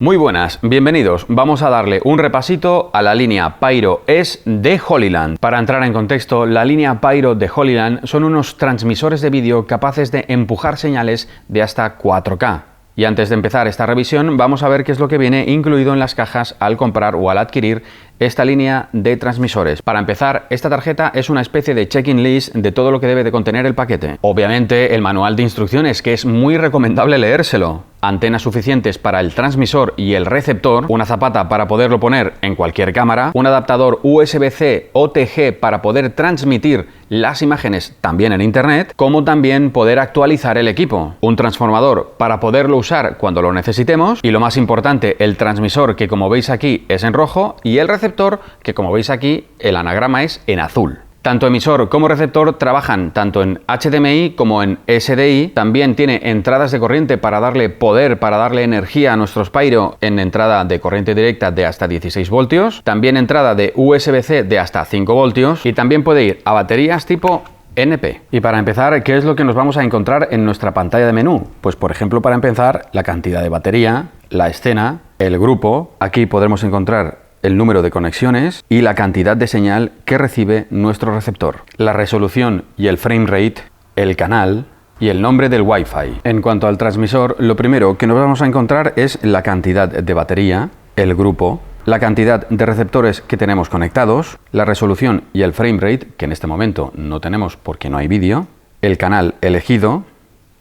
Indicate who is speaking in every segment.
Speaker 1: Muy buenas, bienvenidos. Vamos a darle un repasito a la línea Pyro S de Holyland. Para entrar en contexto, la línea Pyro de Holyland son unos transmisores de vídeo capaces de empujar señales de hasta 4K. Y antes de empezar esta revisión, vamos a ver qué es lo que viene incluido en las cajas al comprar o al adquirir esta línea de transmisores. Para empezar, esta tarjeta es una especie de check-in list de todo lo que debe de contener el paquete. Obviamente, el manual de instrucciones, que es muy recomendable leérselo. Antenas suficientes para el transmisor y el receptor, una zapata para poderlo poner en cualquier cámara, un adaptador USB-C OTG para poder transmitir las imágenes también en internet, como también poder actualizar el equipo, un transformador para poderlo usar cuando lo necesitemos y, lo más importante, el transmisor, que como veis aquí es en rojo, y el receptor, que como veis aquí el anagrama es en azul. Tanto emisor como receptor trabajan tanto en HDMI como en SDI. También tiene entradas de corriente para darle poder, para darle energía a nuestros Pyro en entrada de corriente directa de hasta 16 voltios. También entrada de USB-C de hasta 5 voltios. Y también puede ir a baterías tipo NP. Y para empezar, ¿qué es lo que nos vamos a encontrar en nuestra pantalla de menú? Pues por ejemplo, para empezar, la cantidad de batería, la escena, el grupo. Aquí podremos encontrar el número de conexiones y la cantidad de señal que recibe nuestro receptor, la resolución y el frame rate, el canal y el nombre del Wi-Fi. En cuanto al transmisor, lo primero que nos vamos a encontrar es la cantidad de batería, el grupo, la cantidad de receptores que tenemos conectados, la resolución y el frame rate, que en este momento no tenemos porque no hay vídeo, el canal elegido,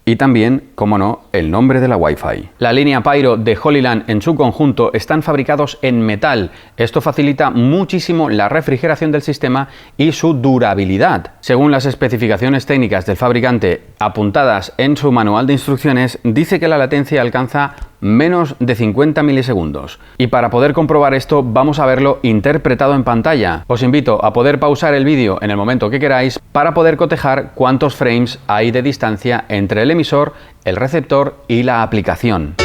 Speaker 1: y también, como no, el nombre de la Wi-Fi. La línea Pyro de Holyland en su conjunto están fabricados en metal. Esto facilita muchísimo la refrigeración del sistema y su durabilidad. Según las especificaciones técnicas del fabricante apuntadas en su manual de instrucciones, dice que la latencia alcanza menos de 50 milisegundos. Y para poder comprobar esto, vamos a verlo interpretado en pantalla. Os invito a poder pausar el vídeo en el momento que queráis para poder cotejar cuántos frames hay de distancia entre el emisor, el receptor y la aplicación.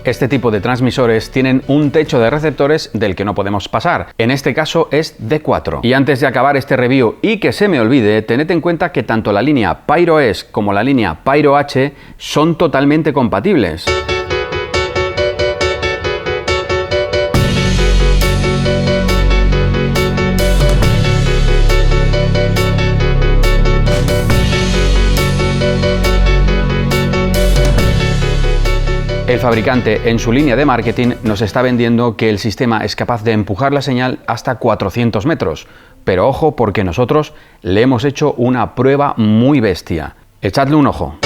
Speaker 1: Este tipo de transmisores tienen un techo de receptores del que no podemos pasar. En este caso es de 4. Y antes de acabar este review y que se me olvide, tened en cuenta que tanto la línea Pyro S como la línea Pyro H son totalmente compatibles. El fabricante en su línea de marketing nos está vendiendo que el sistema es capaz de empujar la señal hasta 400 metros. Pero ojo, porque nosotros le hemos hecho una prueba muy bestia. Echadle un ojo.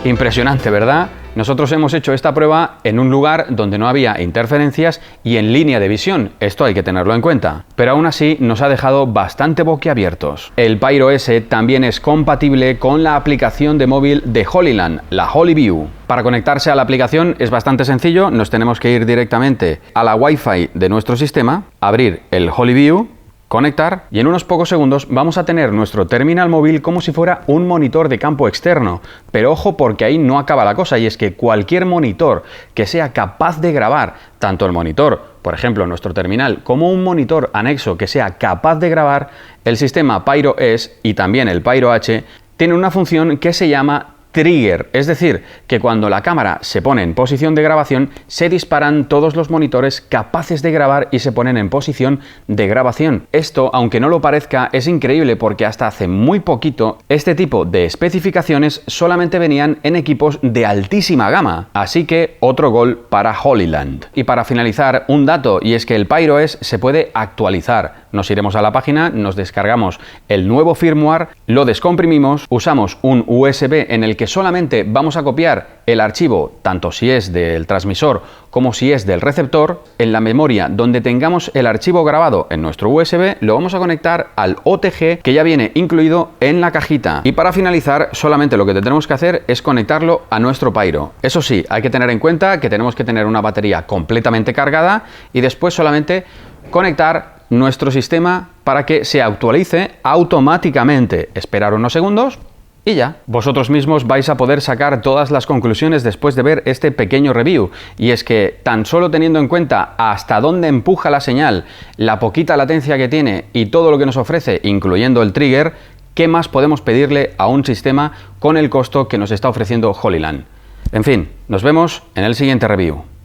Speaker 1: Impresionante, ¿verdad? Nosotros hemos hecho esta prueba en un lugar donde no había interferencias y en línea de visión. Esto hay que tenerlo en cuenta. Pero aún así nos ha dejado bastante boquiabiertos. El Pyro S también es compatible con la aplicación de móvil de Holyland, la HolyView. Para conectarse a la aplicación es bastante sencillo. Nos tenemos que ir directamente a la Wi-Fi de nuestro sistema, abrir el HolyView conectar y en unos pocos segundos vamos a tener nuestro terminal móvil como si fuera un monitor de campo externo. Pero ojo, porque ahí no acaba la cosa, y es que cualquier monitor que sea capaz de grabar, tanto el monitor, por ejemplo nuestro terminal, como un monitor anexo que sea capaz de grabar, el sistema Pyro S y también el Pyro H tiene una función que se llama trigger, es decir, que cuando la cámara se pone en posición de grabación, se disparan todos los monitores capaces de grabar y se ponen en posición de grabación. Esto, aunque no lo parezca, es increíble porque hasta hace muy poquito este tipo de especificaciones solamente venían en equipos de altísima gama. Así que otro gol para Holyland. Y para finalizar, un dato, y es que el Pyro S se puede actualizar. Nos iremos a la página, nos descargamos el nuevo firmware, lo descomprimimos, usamos un USB en el que solamente vamos a copiar el archivo, tanto si es del transmisor como si es del receptor. En la memoria donde tengamos el archivo grabado en nuestro USB, lo vamos a conectar al OTG que ya viene incluido en la cajita. Y para finalizar, solamente lo que tendremos que hacer es conectarlo a nuestro Pyro. Eso sí, hay que tener en cuenta que tenemos que tener una batería completamente cargada y después solamente conectar nuestro sistema para que se actualice automáticamente. Esperar unos segundos y ya. Vosotros mismos vais a poder sacar todas las conclusiones después de ver este pequeño review. Y es que tan solo teniendo en cuenta hasta dónde empuja la señal, la poquita latencia que tiene y todo lo que nos ofrece, incluyendo el trigger, ¿qué más podemos pedirle a un sistema con el costo que nos está ofreciendo Holyland? En fin, nos vemos en el siguiente review.